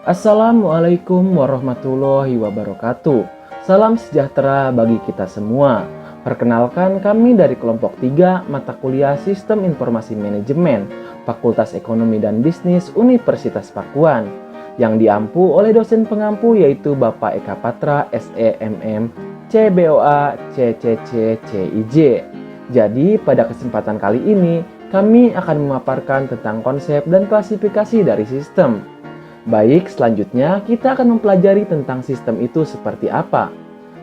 Assalamualaikum warahmatullahi wabarakatuh. Salam sejahtera bagi kita semua. Perkenalkan, kami dari kelompok 3 mata kuliah Sistem Informasi Manajemen Fakultas Ekonomi dan Bisnis Universitas Pakuan yang diampu oleh dosen pengampu yaitu Bapak Eka Patra, SEMM, CBOA, CCC, CIJ. Jadi pada kesempatan kali ini kami akan memaparkan tentang konsep dan klasifikasi dari sistem. Baik, selanjutnya kita akan mempelajari tentang sistem itu seperti apa.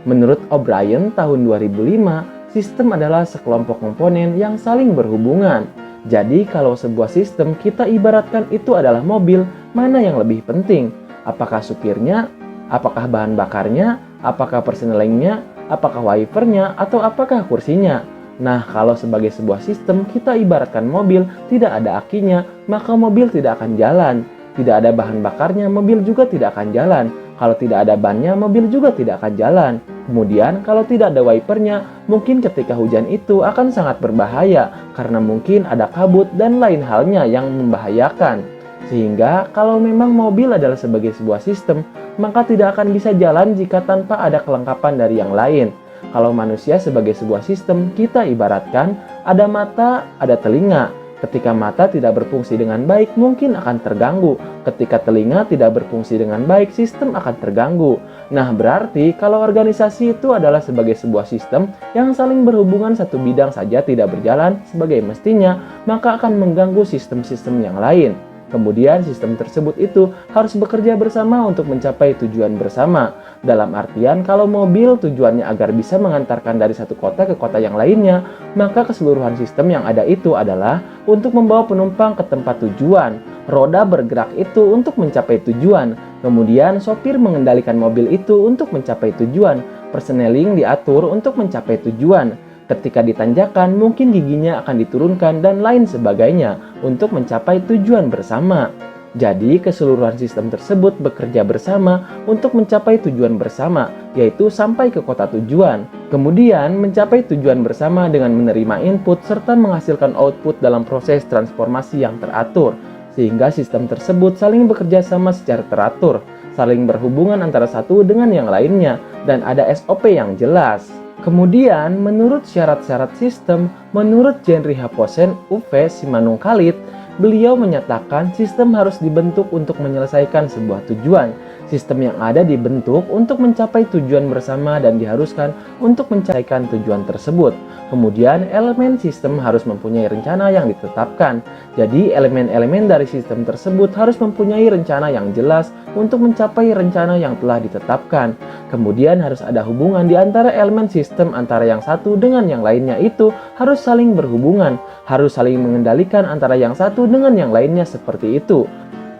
Menurut O'Brien tahun 2005, sistem adalah sekelompok komponen yang saling berhubungan. Jadi kalau sebuah sistem kita ibaratkan itu adalah mobil, mana yang lebih penting? Apakah supirnya? Apakah bahan bakarnya? Apakah persenelingnya? Apakah wipernya? Atau apakah kursinya? Nah, kalau sebagai sebuah sistem kita ibaratkan mobil, tidak ada akinya, maka mobil tidak akan jalan. Tidak ada bahan bakarnya, mobil juga tidak akan jalan. Kalau tidak ada bannya, mobil juga tidak akan jalan. Kemudian, kalau tidak ada wipernya, mungkin ketika hujan itu akan sangat berbahaya karena mungkin ada kabut dan lain halnya yang membahayakan. Sehingga, kalau memang mobil adalah sebagai sebuah sistem, maka tidak akan bisa jalan jika tanpa ada kelengkapan dari yang lain. Kalau manusia sebagai sebuah sistem, kita ibaratkan ada mata, ada telinga. Ketika mata tidak berfungsi dengan baik, mungkin akan terganggu. Ketika telinga tidak berfungsi dengan baik, sistem akan terganggu. Nah, berarti kalau organisasi itu adalah sebagai sebuah sistem yang saling berhubungan, satu bidang saja tidak berjalan sebagai mestinya, maka akan mengganggu sistem-sistem yang lain. Kemudian sistem tersebut itu harus bekerja bersama untuk mencapai tujuan bersama. Dalam artian kalau mobil tujuannya agar bisa mengantarkan dari satu kota ke kota yang lainnya, maka keseluruhan sistem yang ada itu adalah untuk membawa penumpang ke tempat tujuan. Roda bergerak itu untuk mencapai tujuan. Kemudian sopir mengendalikan mobil itu untuk mencapai tujuan. Perseneling diatur untuk mencapai tujuan. Ketika ditanjakan, mungkin giginya akan diturunkan dan lain sebagainya untuk mencapai tujuan bersama. Jadi, keseluruhan sistem tersebut bekerja bersama untuk mencapai tujuan bersama, yaitu sampai ke kota tujuan. Kemudian, mencapai tujuan bersama dengan menerima input serta menghasilkan output dalam proses transformasi yang teratur, sehingga sistem tersebut saling bekerja sama secara teratur, saling berhubungan antara satu dengan yang lainnya, dan ada SOP yang jelas. Kemudian, menurut syarat-syarat sistem, menurut Henry Haposen, UV Simanung-Khalid, beliau menyatakan sistem harus dibentuk untuk menyelesaikan sebuah tujuan. Sistem yang ada dibentuk untuk mencapai tujuan bersama dan diharuskan untuk mencapaikan tujuan tersebut. Kemudian, elemen sistem harus mempunyai rencana yang ditetapkan. Jadi, elemen-elemen dari sistem tersebut harus mempunyai rencana yang jelas untuk mencapai rencana yang telah ditetapkan. Kemudian, harus ada hubungan di antara elemen sistem antara yang satu dengan yang lainnya itu harus saling berhubungan, harus saling mengendalikan antara yang satu dengan yang lainnya seperti itu.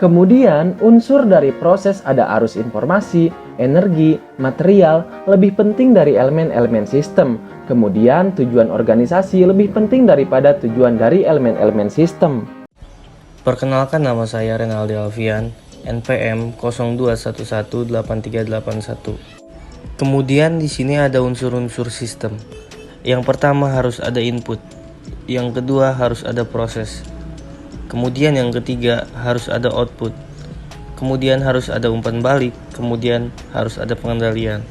Kemudian, unsur dari proses ada arus informasi, energi, material, lebih penting dari elemen-elemen sistem. Kemudian, tujuan organisasi lebih penting daripada tujuan dari elemen-elemen sistem. Perkenalkan, nama saya Renaldi Alfian, NPM 02118381. Kemudian di sini ada unsur-unsur sistem. Yang pertama harus ada input, yang kedua harus ada proses. Kemudian yang ketiga harus ada output. Kemudian harus ada umpan balik. Kemudian harus ada pengendalian.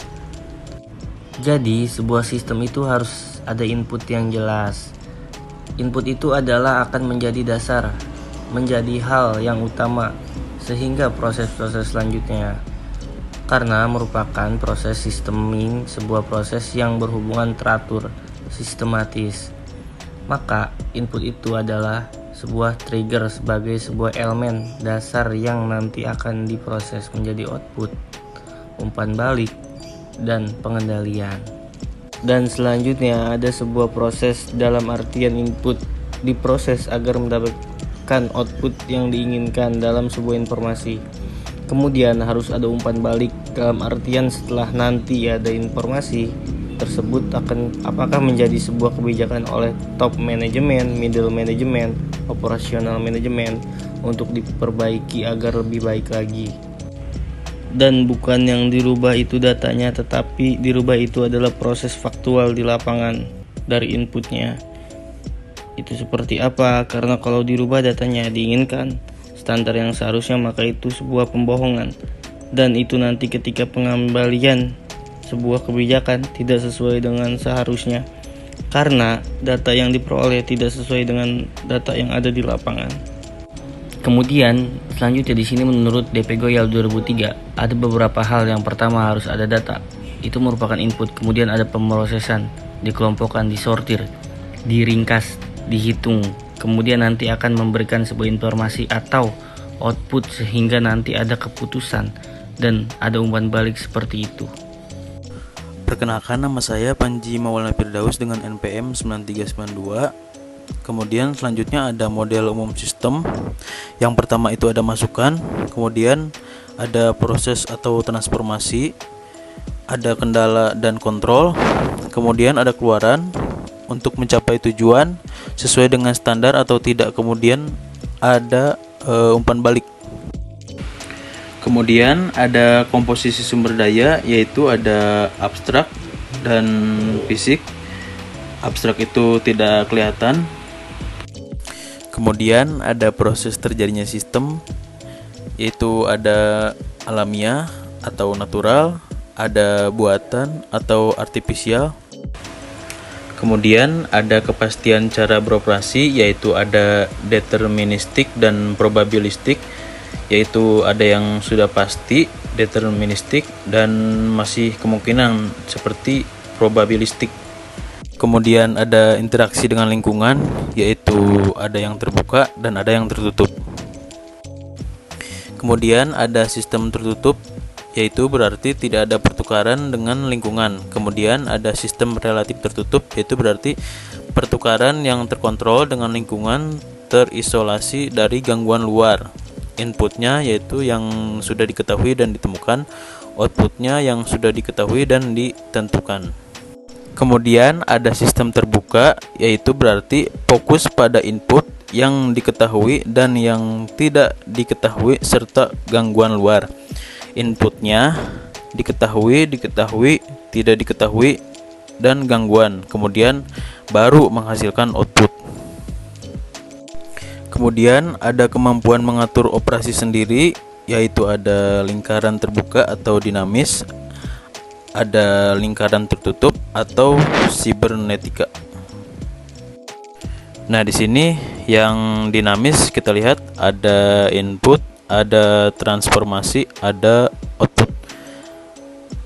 Jadi sebuah sistem itu harus ada input yang jelas. Input itu adalah akan menjadi dasar, menjadi hal yang utama sehingga proses-proses selanjutnya. Karena merupakan proses sisteming, sebuah proses yang berhubungan teratur, sistematis. Maka input itu adalah sebuah trigger sebagai sebuah elemen dasar yang nanti akan diproses menjadi output, umpan balik, dan pengendalian. Dan selanjutnya ada sebuah proses dalam artian input diproses agar mendapatkan output yang diinginkan dalam sebuah informasi. Kemudian harus ada umpan balik dalam artian setelah nanti ada informasi tersebut akan apakah menjadi sebuah kebijakan oleh top manajemen, middle manajemen, operasional manajemen untuk diperbaiki agar lebih baik lagi. Dan bukan yang dirubah itu datanya, tetapi dirubah itu adalah proses faktual di lapangan dari inputnya. Itu seperti apa? Karena kalau dirubah datanya diinginkan standar yang seharusnya, maka itu sebuah pembohongan. Dan itu nanti ketika pengembalian sebuah kebijakan tidak sesuai dengan seharusnya, karena data yang diperoleh tidak sesuai dengan data yang ada di lapangan. Kemudian selanjutnya di sini menurut DP Goyal 2003 ada beberapa hal. Yang pertama harus ada data, itu merupakan input. Kemudian ada pemrosesan, dikelompokkan, disortir, diringkas, dihitung. Kemudian nanti akan memberikan sebuah informasi atau output sehingga nanti ada keputusan dan ada umpan balik seperti itu. Perkenalkan, nama saya Panji Maulana Firdaus dengan NPM 9392. Kemudian selanjutnya ada model umum sistem. Yang pertama itu ada masukan, kemudian ada proses atau transformasi, ada kendala dan kontrol, kemudian ada keluaran untuk mencapai tujuan sesuai dengan standar atau tidak, kemudian ada umpan balik. Kemudian ada komposisi sumber daya, yaitu ada abstrak dan fisik. Abstrak itu tidak kelihatan. Kemudian ada proses terjadinya sistem, yaitu ada alamiah atau natural, ada buatan atau artifisial. Kemudian ada kepastian cara beroperasi, yaitu ada deterministik dan probabilistik, yaitu ada yang sudah pasti deterministik dan masih kemungkinan seperti probabilistik. Kemudian ada interaksi dengan lingkungan, yaitu ada yang terbuka dan ada yang tertutup. Kemudian ada sistem tertutup, yaitu berarti tidak ada pertukaran dengan lingkungan. Kemudian ada sistem relatif tertutup, yaitu berarti pertukaran yang terkontrol dengan lingkungan terisolasi dari gangguan luar. Inputnya yaitu yang sudah diketahui dan ditemukan, outputnya yang sudah diketahui dan ditentukan. Kemudian ada sistem terbuka, yaitu berarti fokus pada input yang diketahui dan yang tidak diketahui serta gangguan luar. Inputnya diketahui, tidak diketahui, dan gangguan. Kemudian baru menghasilkan output. Kemudian ada kemampuan mengatur operasi sendiri, yaitu ada lingkaran terbuka atau dinamis, ada lingkaran tertutup atau sibernetika. Nah, di sini yang dinamis kita lihat ada input, ada transformasi, ada output.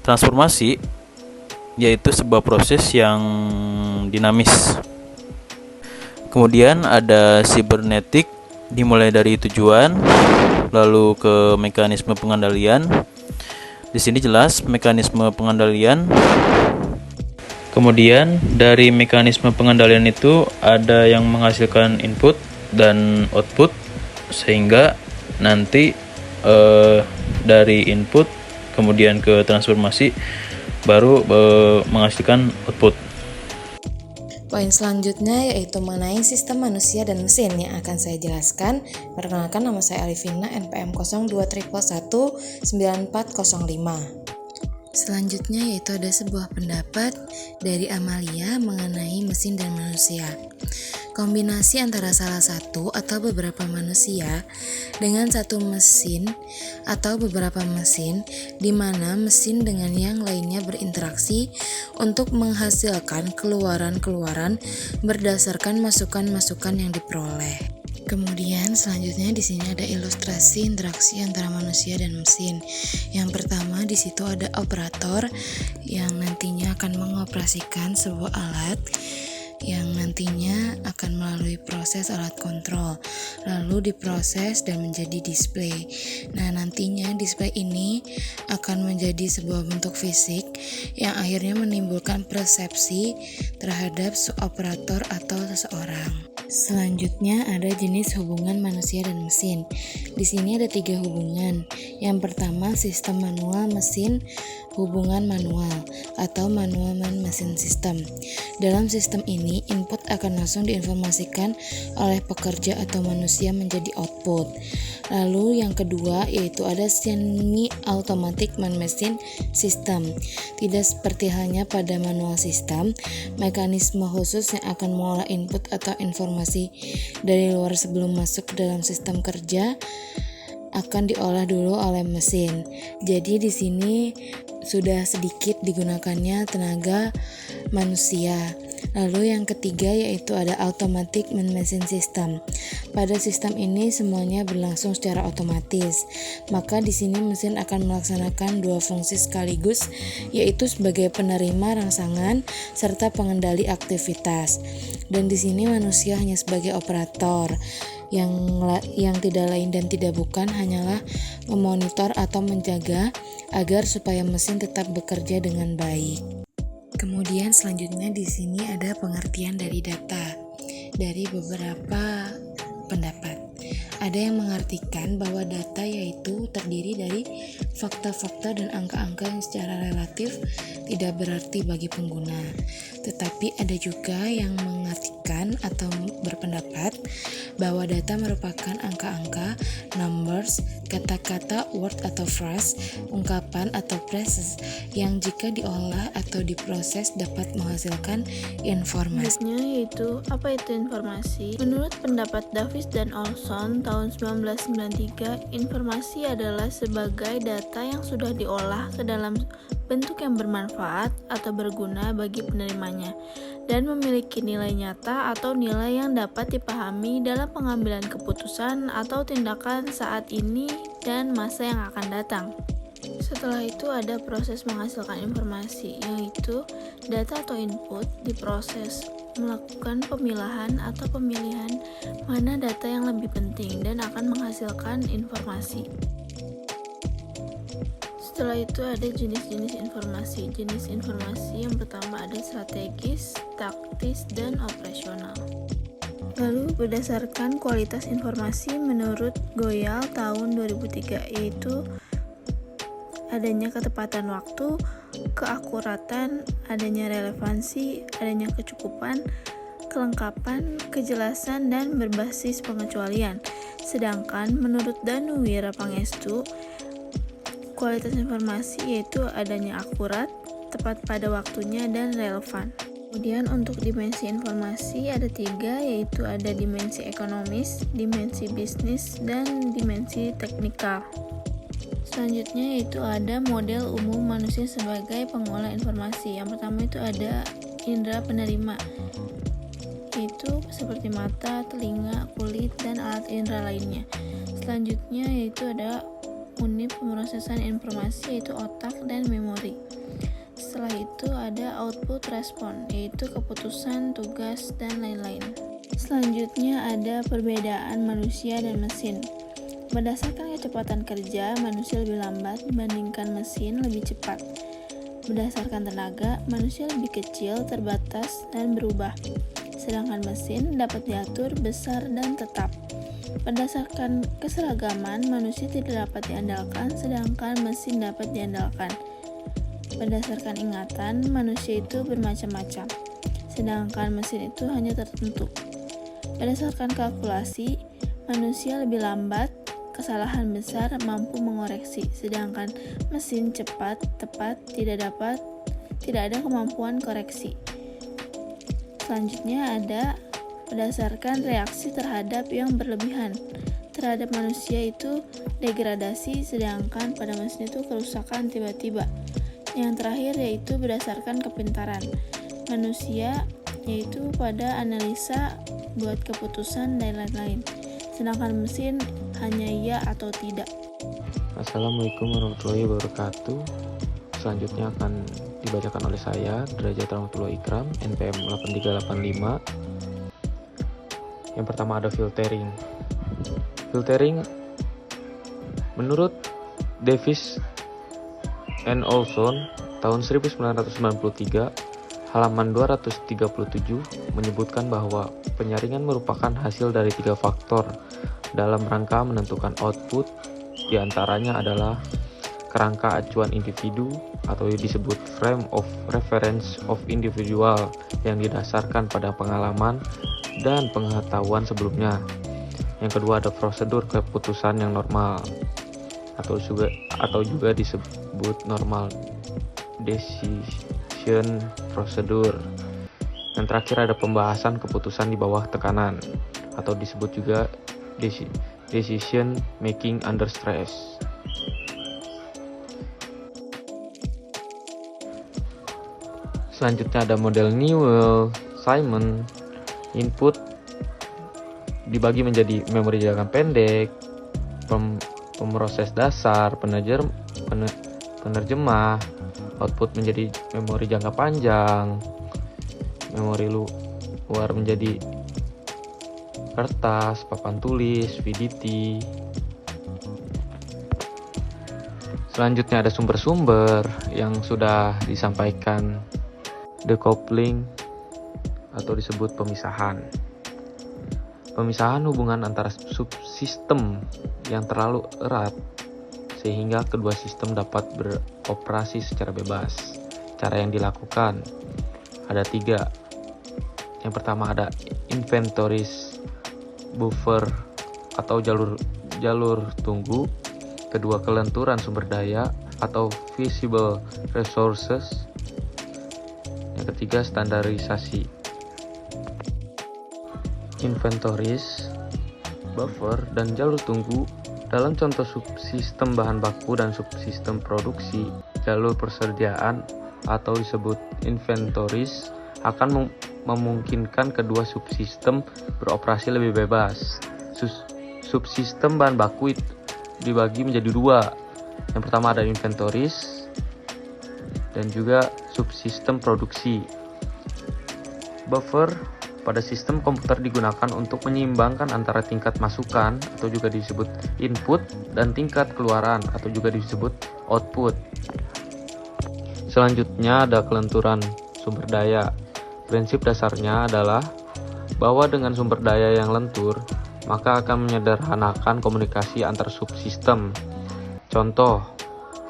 Transformasi yaitu sebuah proses yang dinamis. Kemudian ada sibernetik, dimulai dari tujuan lalu ke mekanisme pengendalian. Di sini jelas mekanisme pengendalian. Kemudian dari mekanisme pengendalian itu ada yang menghasilkan input dan output, sehingga nanti dari input kemudian ke transformasi baru menghasilkan output. Poin selanjutnya yaitu mengenai sistem manusia dan mesin yang akan saya jelaskan. Perkenalkan, nama saya Arifina, NPM 02111945. Selanjutnya yaitu ada sebuah pendapat dari Amalia mengenai mesin dan manusia. Kombinasi antara salah satu atau beberapa manusia dengan satu mesin atau beberapa mesin, di mana mesin dengan yang lainnya berinteraksi untuk menghasilkan keluaran-keluaran berdasarkan masukan-masukan yang diperoleh. Kemudian selanjutnya di sini ada ilustrasi interaksi antara manusia dan mesin. Yang pertama di situ ada operator yang nantinya akan mengoperasikan sebuah alat yang nantinya akan melalui proses alat kontrol, lalu diproses dan menjadi display. Nah, nantinya display ini akan menjadi sebuah bentuk fisik yang akhirnya menimbulkan persepsi terhadap operator atau seseorang. Selanjutnya ada jenis hubungan manusia dan mesin. Di sini ada 3 hubungan. Yang pertama sistem manual mesin, hubungan manual atau manual man mesin system. Dalam sistem ini sini, input akan langsung diinformasikan oleh pekerja atau manusia menjadi output. Lalu yang kedua yaitu ada semi-automatic man-machine system. Tidak seperti halnya pada manual system, mekanisme khusus yang akan mengolah input atau informasi dari luar sebelum masuk ke dalam sistem kerja akan diolah dulu oleh mesin. Jadi di sini sudah sedikit digunakannya tenaga manusia. Lalu yang ketiga yaitu ada automatic man-machine system. Pada sistem ini semuanya berlangsung secara otomatis. Maka di sini mesin akan melaksanakan dua fungsi sekaligus, yaitu sebagai penerima rangsangan serta pengendali aktivitas. Dan di sini manusia hanya sebagai operator. Yang tidak lain dan tidak bukan hanyalah memonitor atau menjaga agar supaya mesin tetap bekerja dengan baik. Kemudian selanjutnya di sini ada pengertian dari data dari beberapa pendapat. Ada yang mengartikan bahwa data yaitu terdiri dari fakta-fakta dan angka-angka yang secara relatif tidak berarti bagi pengguna. Tetapi ada juga yang mengartikan atau berpendapat bahwa data merupakan angka-angka, numbers, kata-kata, word atau phrase, ungkapan atau phrases yang jika diolah atau diproses dapat menghasilkan informasi. Berikutnya yaitu apa itu informasi? Menurut pendapat Davis dan Olson tahun 1993, informasi adalah sebagai data yang sudah diolah ke dalam bentuk yang bermanfaat atau berguna bagi penerimanya dan memiliki nilai nyata atau nilai yang dapat dipahami dalam pengambilan keputusan atau tindakan saat ini dan masa yang akan datang. Setelah itu ada proses menghasilkan informasi, yaitu data atau input diproses, melakukan pemilahan atau pemilihan mana data yang lebih penting dan akan menghasilkan informasi. Setelah itu ada jenis-jenis informasi. Jenis informasi yang pertama ada strategis, taktis, dan operasional. Lalu berdasarkan kualitas informasi menurut Goyal tahun 2003, yaitu adanya ketepatan waktu, keakuratan, adanya relevansi, adanya kecukupan, kelengkapan, kejelasan, dan berbasis pengecualian. Sedangkan menurut Danu Wirapangestu, kualitas informasi yaitu adanya akurat, tepat pada waktunya, dan relevan. Kemudian untuk dimensi informasi ada 3, yaitu ada dimensi ekonomis, dimensi bisnis, dan dimensi teknikal. Selanjutnya yaitu ada model umum manusia sebagai pengolah informasi. Yang pertama itu ada indera penerima, yaitu seperti mata, telinga, kulit, dan alat indera lainnya. Selanjutnya yaitu ada unit pemrosesan informasi, yaitu otak dan memori. Setelah itu ada output respon, yaitu keputusan, tugas, dan lain-lain. Selanjutnya ada perbedaan manusia dan mesin. Berdasarkan kecepatan kerja, manusia lebih lambat dibandingkan mesin lebih cepat. Berdasarkan tenaga, manusia lebih kecil, terbatas, dan berubah. Sedangkan mesin dapat diatur, besar, dan tetap. Berdasarkan keseragaman, manusia tidak dapat diandalkan, sedangkan mesin dapat diandalkan. Berdasarkan ingatan, manusia itu bermacam-macam, sedangkan mesin itu hanya tertentu. Berdasarkan kalkulasi, manusia lebih lambat, kesalahan besar, mampu mengoreksi, sedangkan mesin cepat, tepat, tidak ada kemampuan koreksi. Selanjutnya ada berdasarkan reaksi terhadap yang berlebihan. Terhadap manusia itu degradasi, sedangkan pada mesin itu kerusakan tiba-tiba. Yang terakhir yaitu berdasarkan kepintaran manusia, yaitu pada analisa, buat keputusan, dan lain-lain. Sedangkan mesin hanya iya atau tidak. Assalamualaikum warahmatullahi wabarakatuh. Selanjutnya akan dibacakan oleh saya, Derajat Rahmatullah Ikram, NPM 8385. Yang pertama ada filtering. Filtering menurut Davis and Olson tahun 1993 halaman 237 menyebutkan bahwa penyaringan merupakan hasil dari 3 faktor dalam rangka menentukan output, diantaranya adalah kerangka acuan individu atau disebut frame of reference of individual yang didasarkan pada pengalaman dan pengetahuan sebelumnya. Yang kedua ada prosedur keputusan yang normal atau juga disebut normal decision procedure. Yang terakhir ada pembahasan keputusan di bawah tekanan atau disebut juga decision making under stress. Selanjutnya ada model Newell-Simon. Input dibagi menjadi memori jangka pendek, pemroses dasar, penerjemah, output menjadi memori jangka panjang, memori luar menjadi kertas, papan tulis, VDT. Selanjutnya ada sumber-sumber yang sudah disampaikan, decoupling atau disebut pemisahan. Pemisahan hubungan antara subsistem yang terlalu erat sehingga kedua sistem dapat beroperasi secara bebas. Cara yang dilakukan ada 3. Yang pertama ada inventories buffer atau jalur tunggu. Kedua, kelenturan sumber daya atau visible resources. Yang ketiga, standarisasi. Inventories, buffer, dan jalur tunggu dalam contoh subsistem bahan baku dan subsistem produksi. Jalur persediaan atau disebut inventories akan memungkinkan kedua subsistem beroperasi lebih bebas. Subsistem bahan baku itu dibagi menjadi 2. Yang pertama ada inventories dan juga subsistem produksi. Buffer pada sistem komputer digunakan untuk menyeimbangkan antara tingkat masukan atau juga disebut input dan tingkat keluaran atau juga disebut output. Selanjutnya ada kelenturan sumber daya. Prinsip dasarnya adalah bahwa dengan sumber daya yang lentur, maka akan menyederhanakan komunikasi antar subsistem. Contoh,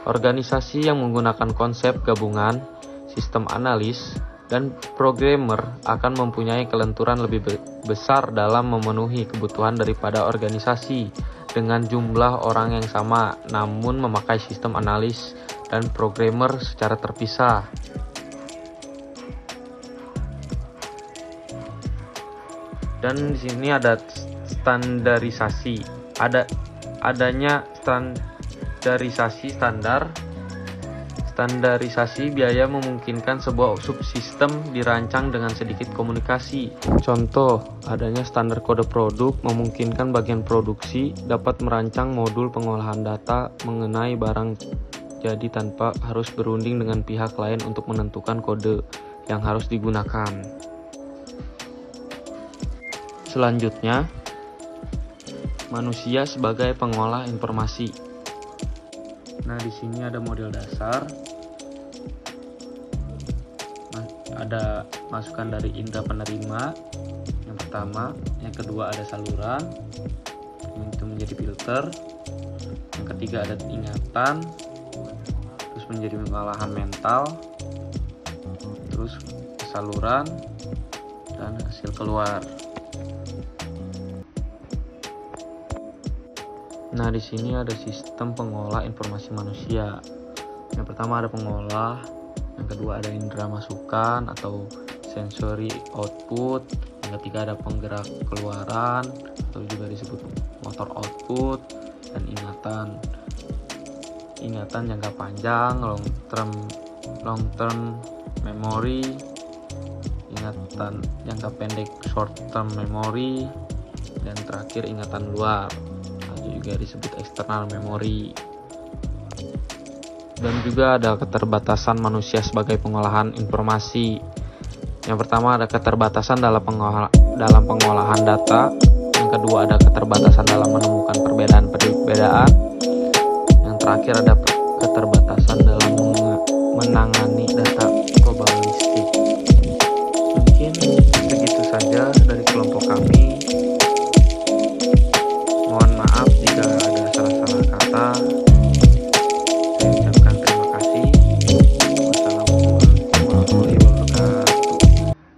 organisasi yang menggunakan konsep gabungan, sistem analis, dan programmer akan mempunyai kelenturan lebih besar dalam memenuhi kebutuhan daripada organisasi dengan jumlah orang yang sama, namun memakai sistem analis dan programmer secara terpisah. Dan di sini ada standarisasi. Adanya standarisasi standar. Standarisasi biaya memungkinkan sebuah subsistem dirancang dengan sedikit komunikasi. Contoh, adanya standar kode produk memungkinkan bagian produksi dapat merancang modul pengolahan data mengenai barang jadi tanpa harus berunding dengan pihak lain untuk menentukan kode yang harus digunakan. Selanjutnya, manusia sebagai pengolah informasi. Nah, di sini ada model dasar. Ada masukan dari indera penerima. Yang pertama, yang kedua ada saluran. Itu menjadi filter. Yang ketiga ada ingatan. Terus menjadi pengolahan mental. Terus saluran dan hasil keluar. Nah, di sini ada sistem pengolah informasi manusia. Yang pertama ada pengolah, yang kedua ada indera masukan atau sensory output, yang ketiga ada penggerak keluaran atau juga disebut motor output, dan ingatan jangka panjang, long term memory, ingatan jangka pendek short term memory, dan terakhir ingatan luar juga disebut external memory. Dan juga ada keterbatasan manusia sebagai pengolahan informasi. Yang pertama ada keterbatasan dalam pengolahan data. Yang kedua ada keterbatasan dalam menemukan perbedaan. Yang terakhir ada keterbatasan dalam